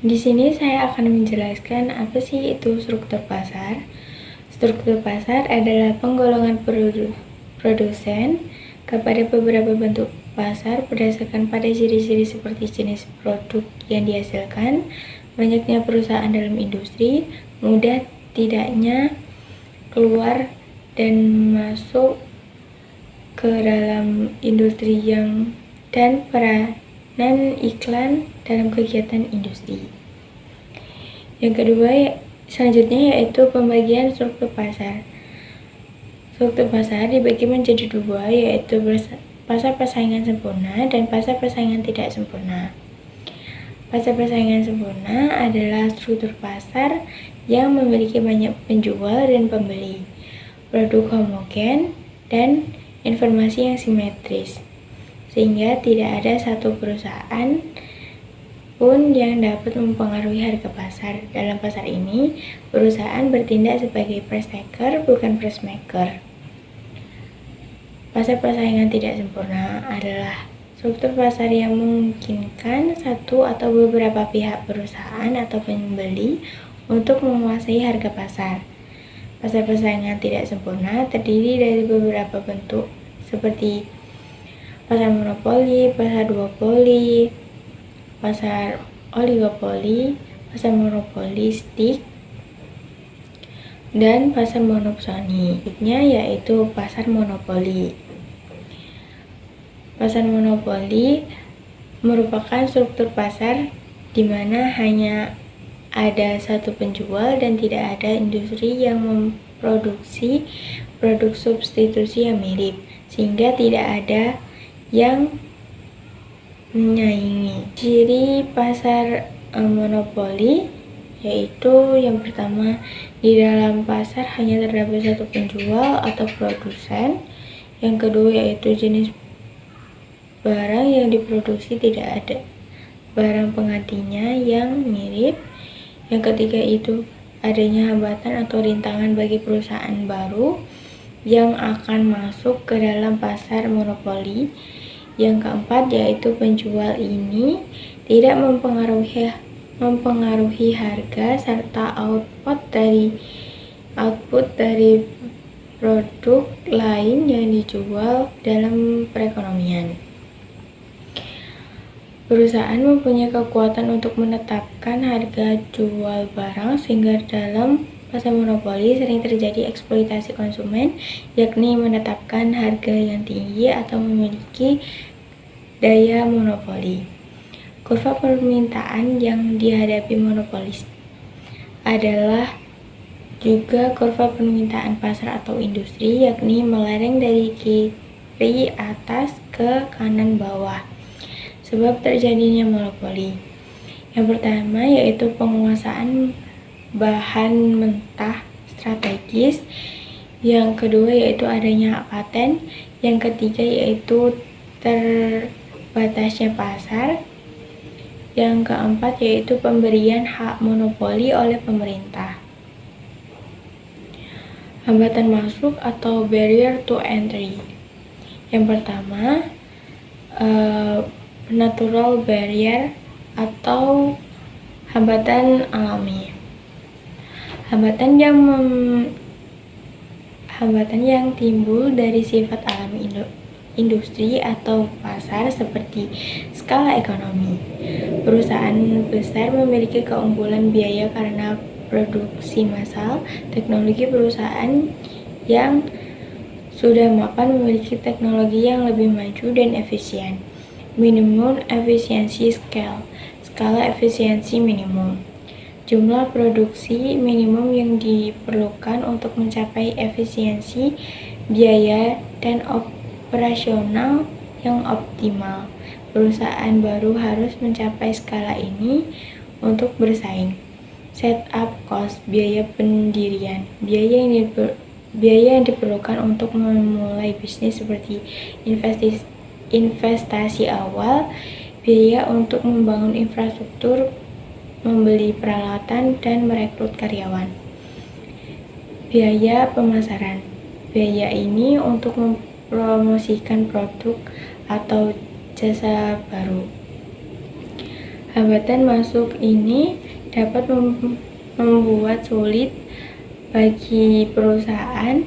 Di sini saya akan menjelaskan apa sih itu struktur pasar. Struktur pasar adalah penggolongan produsen kepada beberapa bentuk pasar berdasarkan pada ciri-ciri seperti jenis produk yang dihasilkan, banyaknya perusahaan dalam industri, mudah tidaknya keluar dan masuk ke dalam industri dan peranan iklan dalam kegiatan industri. Yang kedua, selanjutnya yaitu pembagian struktur pasar. Struktur pasar dibagi menjadi dua, yaitu pasar persaingan sempurna dan pasar persaingan tidak sempurna. Pasar persaingan sempurna adalah struktur pasar yang memiliki banyak penjual dan pembeli, produk homogen, dan informasi yang simetris, sehingga tidak ada satu perusahaan pun yang dapat mempengaruhi harga pasar. Dalam pasar ini, perusahaan bertindak sebagai price taker, bukan price maker. Pasar persaingan tidak sempurna adalah struktur pasar yang memungkinkan satu atau beberapa pihak perusahaan atau pembeli untuk menguasai harga pasar. Pasar persaingan tidak sempurna terdiri dari beberapa bentuk seperti pasar monopoli, pasar duopoli, pasar oligopoli, pasar monopolistik, dan pasar monopsoni. Berikutnya yaitu pasar monopoli. Pasar monopoli merupakan struktur pasar di mana hanya ada satu penjual dan tidak ada industri yang memproduksi produk substitusi yang mirip, sehingga tidak ada yang menyaingi. Ciri pasar monopoli yaitu yang pertama, di dalam pasar hanya terdapat satu penjual atau produsen. Yang kedua yaitu jenis barang yang diproduksi tidak ada barang penggantinya yang mirip. Yang ketiga itu adanya hambatan atau rintangan bagi perusahaan baru yang akan masuk ke dalam pasar monopoli. Yang keempat yaitu penjual ini tidak mempengaruhi harga serta output dari produk lain yang dijual dalam perekonomian. Perusahaan mempunyai kekuatan untuk menetapkan harga jual barang, sehingga dalam pasar monopoli sering terjadi eksploitasi konsumen, yakni menetapkan harga yang tinggi atau memiliki daya monopoli. Kurva permintaan yang dihadapi monopolis adalah juga kurva permintaan pasar atau industri, yakni melereng dari kiri atas ke kanan bawah. Sebab terjadinya monopoli. Yang pertama yaitu penguasaan bahan mentah strategis. Yang kedua yaitu adanya hak paten. Yang ketiga yaitu terbatasnya pasar. Yang keempat yaitu pemberian hak monopoli oleh pemerintah. Hambatan masuk atau barrier to entry. Yang pertama, natural barrier atau hambatan alami. Hambatan yang timbul dari sifat alami industri atau pasar seperti skala ekonomi. Perusahaan besar memiliki keunggulan biaya karena produksi massal. Teknologi perusahaan yang sudah mapan memiliki teknologi yang lebih maju dan efisien. Minimum efficiency scale, skala efisiensi minimum. Jumlah produksi minimum yang diperlukan untuk mencapai efisiensi biaya dan operasional yang optimal. Perusahaan baru harus mencapai skala ini untuk bersaing. Setup cost, biaya pendirian, biaya yang diperlukan untuk memulai bisnis seperti investasi awal, biaya untuk membangun infrastruktur, membeli peralatan, dan merekrut karyawan. Biaya pemasaran, biaya ini untuk mempromosikan produk atau jasa baru. Hambatan masuk ini dapat membuat sulit bagi perusahaan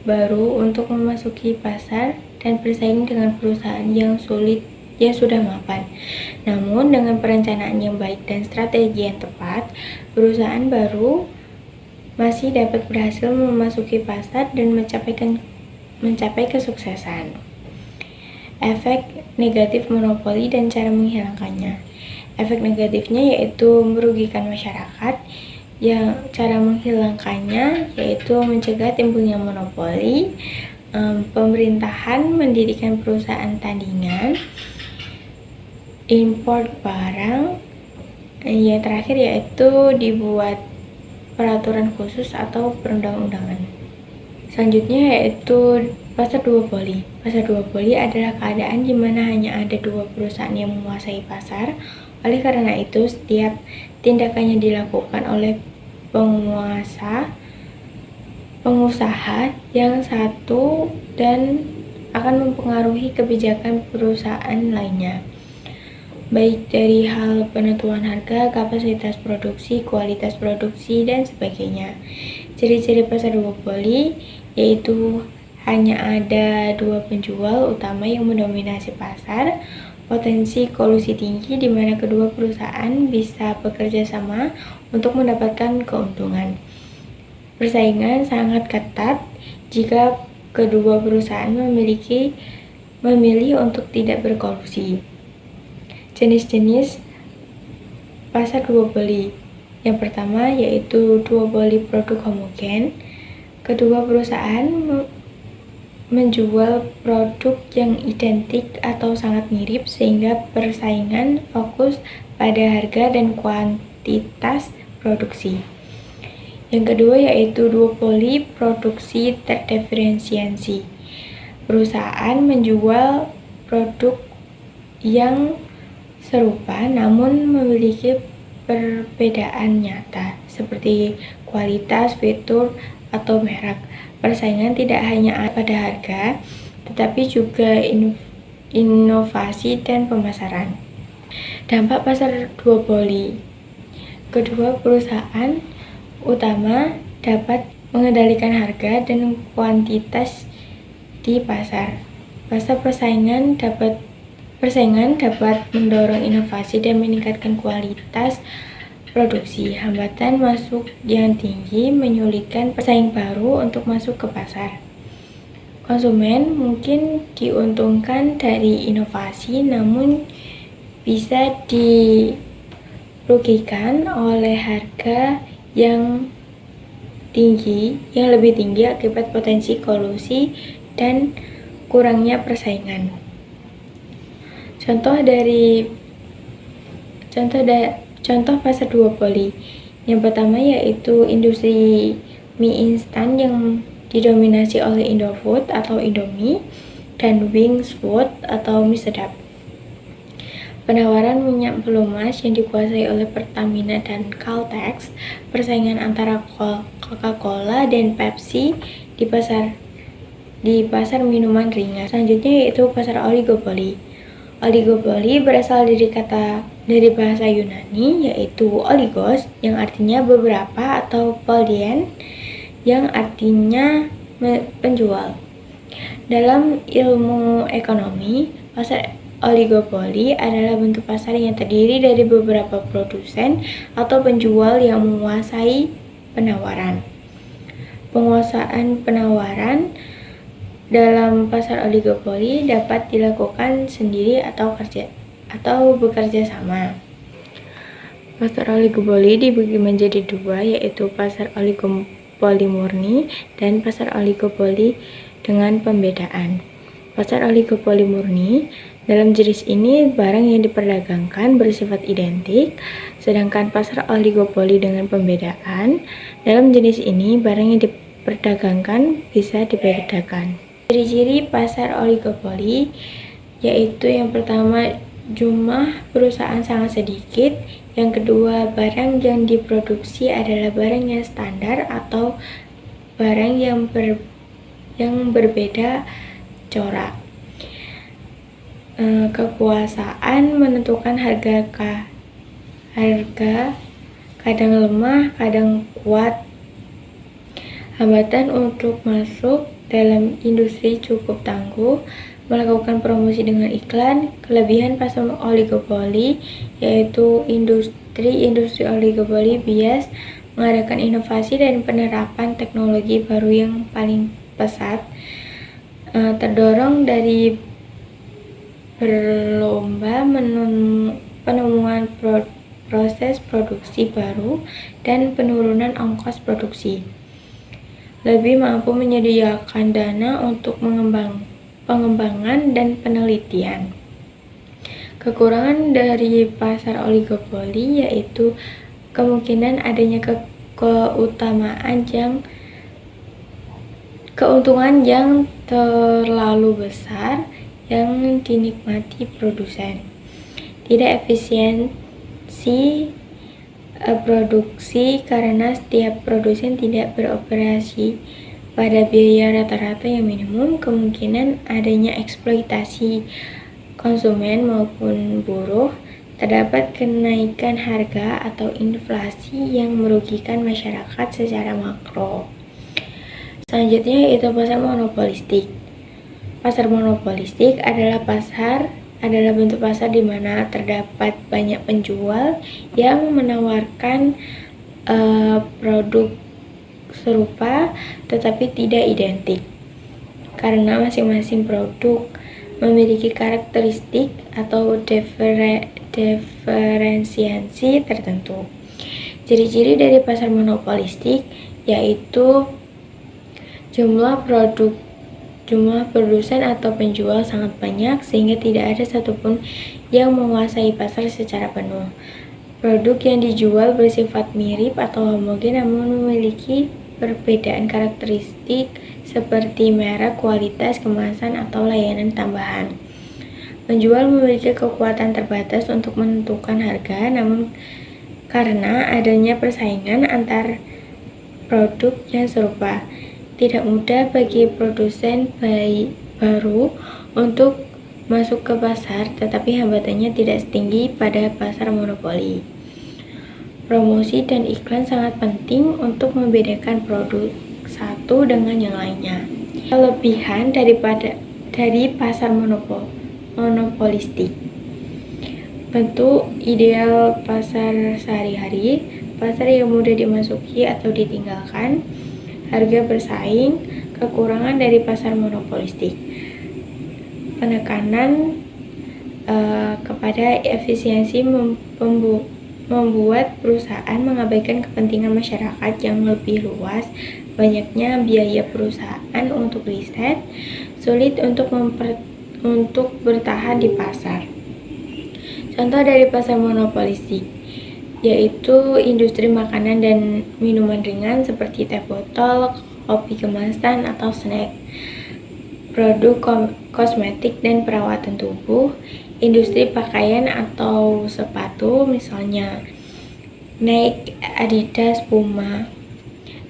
baru untuk memasuki pasar dan bersaing dengan perusahaan yang sudah mapan. Namun dengan perencanaan yang baik dan strategi yang tepat, perusahaan baru masih dapat berhasil memasuki pasar dan mencapai kesuksesan. Efek negatif monopoli dan cara menghilangkannya. Efek negatifnya yaitu merugikan masyarakat. Yang cara menghilangkannya yaitu mencegah timbulnya monopoli, pemerintahan mendirikan perusahaan tandingan, import barang, yang terakhir yaitu dibuat peraturan khusus atau perundang-undangan. Selanjutnya yaitu pasar duopoli. Pasar duopoli adalah keadaan di mana hanya ada dua perusahaan yang menguasai pasar. Oleh karena itu, setiap tindakannya dilakukan oleh pengusaha yang satu dan akan mempengaruhi kebijakan perusahaan lainnya, baik dari hal penentuan harga, kapasitas produksi, kualitas produksi, dan sebagainya. Ciri-ciri pasar duopoli yaitu hanya ada dua penjual utama yang mendominasi pasar, potensi kolusi tinggi di mana kedua perusahaan bisa bekerja sama untuk mendapatkan keuntungan. Persaingan sangat ketat jika kedua perusahaan memilih untuk tidak berkolusi. Jenis-jenis pasar duopoli. Yang pertama yaitu duopoli produk homogen. Kedua perusahaan menjual produk yang identik atau sangat mirip sehingga persaingan fokus pada harga dan kuantitas produksi. Yang kedua yaitu duopoli produksi terdiferensiasi. Perusahaan menjual produk yang serupa namun memiliki perbedaan nyata seperti kualitas, fitur, atau merek. Persaingan tidak hanya pada harga, tetapi juga inovasi dan pemasaran. Dampak pasar duopoli. Kedua perusahaan utama dapat mengendalikan harga dan kuantitas di pasar. Persaingan dapat mendorong inovasi dan meningkatkan kualitas produksi. Hambatan masuk yang tinggi menyulitkan pesaing baru untuk masuk ke pasar. Konsumen mungkin diuntungkan dari inovasi namun bisa dirugikan oleh harga yang lebih tinggi akibat potensi kolusi dan kurangnya persaingan. Contoh pasar duopoli. Yang pertama yaitu industri mie instan yang didominasi oleh Indofood atau Indomie dan Wings Food atau mie sedap. Penawaran minyak pelumas yang dikuasai oleh Pertamina dan Caltex. Persaingan antara Coca-Cola dan Pepsi di pasar minuman ringan. Selanjutnya yaitu pasar oligopoli. Oligopoli berasal dari bahasa Yunani yaitu oligos yang artinya beberapa atau poldien yang artinya penjual. Dalam ilmu ekonomi, pasar oligopoli adalah bentuk pasar yang terdiri dari beberapa produsen atau penjual yang menguasai penawaran. Penguasaan penawaran dalam pasar oligopoli dapat dilakukan sendiri atau bekerja sama. Pasar oligopoli dibagi menjadi dua, yaitu pasar oligopoli murni dan pasar oligopoli dengan pembedaan. Pasar oligopoli murni, dalam jenis ini barang yang diperdagangkan bersifat identik, sedangkan pasar oligopoli dengan pembedaan, dalam jenis ini barang yang diperdagangkan bisa dibedakan. Ciri-ciri pasar oligopoli yaitu yang pertama jumlah perusahaan sangat sedikit, yang kedua barang yang diproduksi adalah barang yang standar atau barang yang berbeda corak. Kekuasaan menentukan harga harga kadang lemah, kadang kuat. Hambatan untuk masuk dalam industri cukup tangguh, melakukan promosi dengan iklan. Kelebihan pasar oligopoli yaitu industri oligopoli bias mengadakan inovasi dan penerapan teknologi baru yang paling pesat, terdorong dari berlomba penemuan proses produksi baru dan penurunan ongkos produksi. Lebih mampu menyediakan dana untuk pengembangan dan penelitian. Kekurangan dari pasar oligopoli yaitu kemungkinan adanya keuntungan yang terlalu besar yang dinikmati produsen. Tidak efisiensi produksi karena setiap produsen tidak beroperasi pada biaya rata-rata yang minimum. Kemungkinan adanya eksploitasi konsumen maupun buruh. Terdapat kenaikan harga atau inflasi yang merugikan masyarakat secara makro. Selanjutnya yaitu pasar monopolistik. Pasar monopolistik adalah bentuk pasar di mana terdapat banyak penjual yang menawarkan produk serupa tetapi tidak identik, karena masing-masing produk memiliki karakteristik atau diferensiasi tertentu. Ciri-ciri dari pasar monopolistik yaitu jumlah produsen atau penjual sangat banyak sehingga tidak ada satupun yang menguasai pasar secara penuh. Produk yang dijual bersifat mirip atau homogen namun memiliki perbedaan karakteristik seperti merek, kualitas, kemasan, atau layanan tambahan. Penjual memiliki kekuatan terbatas untuk menentukan harga, namun karena adanya persaingan antar produk yang serupa, tidak mudah bagi produsen baru untuk masuk ke pasar, tetapi hambatannya tidak setinggi pada pasar monopoli. Promosi dan iklan sangat penting untuk membedakan produk satu dengan yang lainnya. Kelebihan dari pasar monopolistik. Bentuk ideal pasar sehari-hari, pasar yang mudah dimasuki atau ditinggalkan, harga bersaing. Kekurangan dari pasar monopolistik, penekanan kepada efisiensi membuat perusahaan mengabaikan kepentingan masyarakat yang lebih luas, banyaknya biaya perusahaan untuk riset, sulit untuk bertahan di pasar. Contoh dari pasar monopolistik yaitu industri makanan dan minuman ringan seperti teh botol, kopi kemasan, atau snack, produk kosmetik dan perawatan tubuh, industri pakaian atau sepatu misalnya Nike, Adidas, Puma,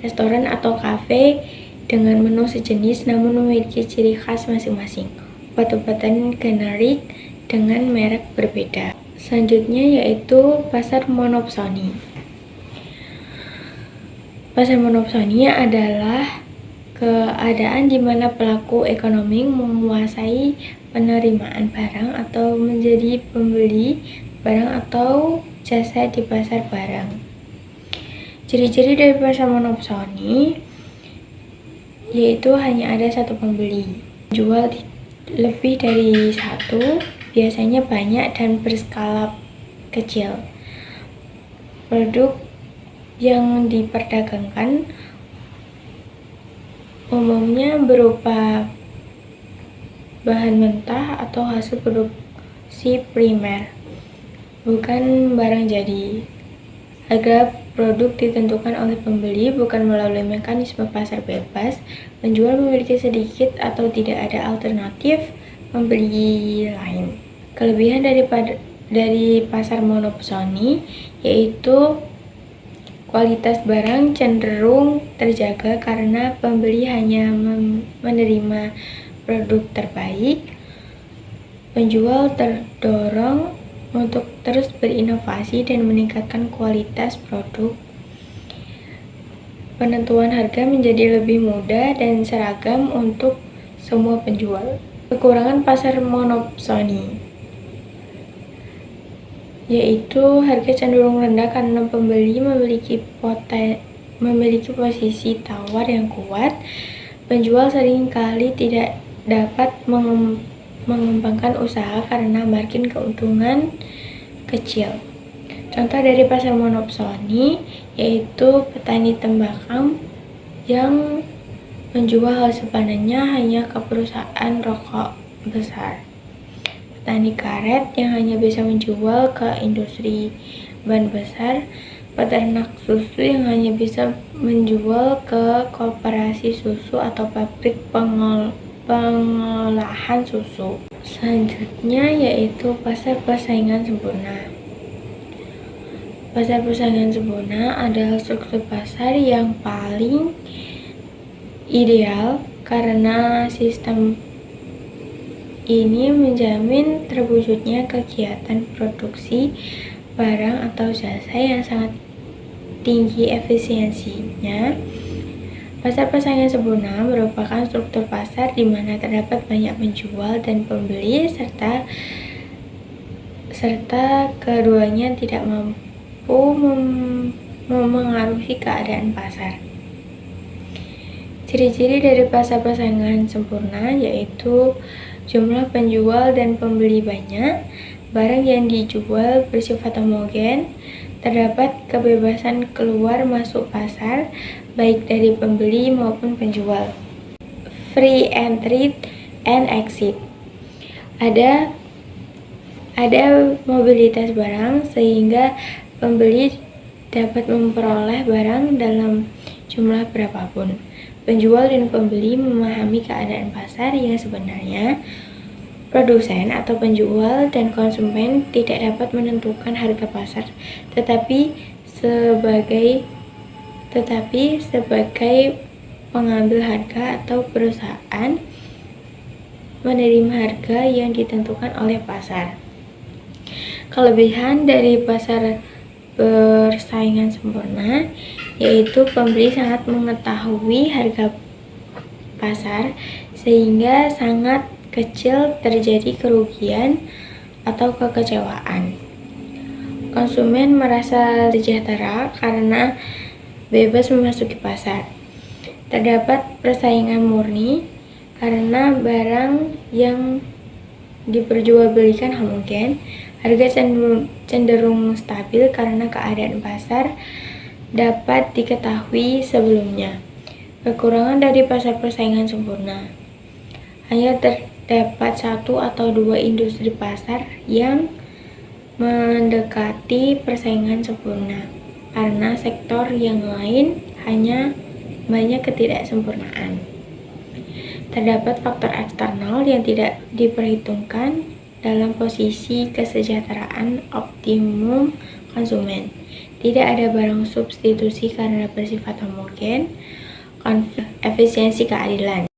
restoran atau kafe dengan menu sejenis namun memiliki ciri khas masing-masing, obat-obatan generik dengan merek berbeda. Selanjutnya yaitu pasar monopsoni. Pasar monopsoni adalah keadaan di mana pelaku ekonomi menguasai penerimaan barang atau menjadi pembeli barang atau jasa di pasar barang. Ciri-ciri dari pasar monopsoni yaitu hanya ada satu pembeli, jual lebih dari satu, biasanya banyak dan berskala kecil. Produk yang diperdagangkan umumnya berupa bahan mentah atau hasil produksi primer, bukan barang jadi. Harga produk ditentukan oleh pembeli bukan melalui mekanisme pasar bebas. Penjual memiliki sedikit atau tidak ada alternatif pembeli lain. Kelebihan dari pasar monopsoni yaitu kualitas barang cenderung terjaga karena pembeli hanya menerima produk terbaik. Penjual terdorong untuk terus berinovasi dan meningkatkan kualitas produk. Penentuan harga menjadi lebih mudah dan seragam untuk semua penjual. Kekurangan pasar monopsoni, yaitu harga cenderung rendah karena pembeli memiliki posisi tawar yang kuat. Penjual seringkali tidak dapat mengembangkan usaha karena margin keuntungan kecil. Contoh dari pasar monopsoni yaitu petani tembakau yang menjual hasil panennya hanya ke perusahaan rokok besar, petani karet yang hanya bisa menjual ke industri ban besar, peternak susu yang hanya bisa menjual ke koperasi susu atau pabrik pengolahan susu. Selanjutnya yaitu pasar persaingan sempurna. Pasar persaingan sempurna adalah struktur pasar yang paling ideal karena sistem ini menjamin terwujudnya kegiatan produksi barang atau jasa yang sangat tinggi efisiensinya. Pasar persaingan sempurna merupakan struktur pasar di mana terdapat banyak penjual dan pembeli serta keduanya tidak mampu memengaruhi keadaan pasar. Ciri-ciri dari pasar persaingan sempurna yaitu jumlah penjual dan pembeli banyak, barang yang dijual bersifat homogen, terdapat kebebasan keluar masuk pasar baik dari pembeli maupun penjual. Free entry and exit. Ada mobilitas barang sehingga pembeli dapat memperoleh barang dalam jumlah berapapun. Penjual dan pembeli memahami keadaan pasar yang sebenarnya. Produsen atau penjual dan konsumen tidak dapat menentukan harga pasar, tetapi sebagai pengambil harga atau perusahaan menerima harga yang ditentukan oleh pasar. Kelebihan dari pasar persaingan sempurna yaitu pembeli sangat mengetahui harga pasar sehingga sangat kecil terjadi kerugian atau kekecewaan. Konsumen merasa sejahtera karena bebas memasuki pasar. Terdapat persaingan murni karena barang yang diperjualbelikan homogen. Harga cenderung stabil karena keadaan pasar dapat diketahui sebelumnya. Kekurangan dari pasar persaingan sempurna, hanya terdapat satu atau dua industri pasar yang mendekati persaingan sempurna karena sektor yang lain hanya banyak ketidaksempurnaan. Terdapat faktor eksternal yang tidak diperhitungkan dalam posisi kesejahteraan optimum konsumen. Tidak ada barang substitusi karena bersifat homogen. Efisiensi keadilan.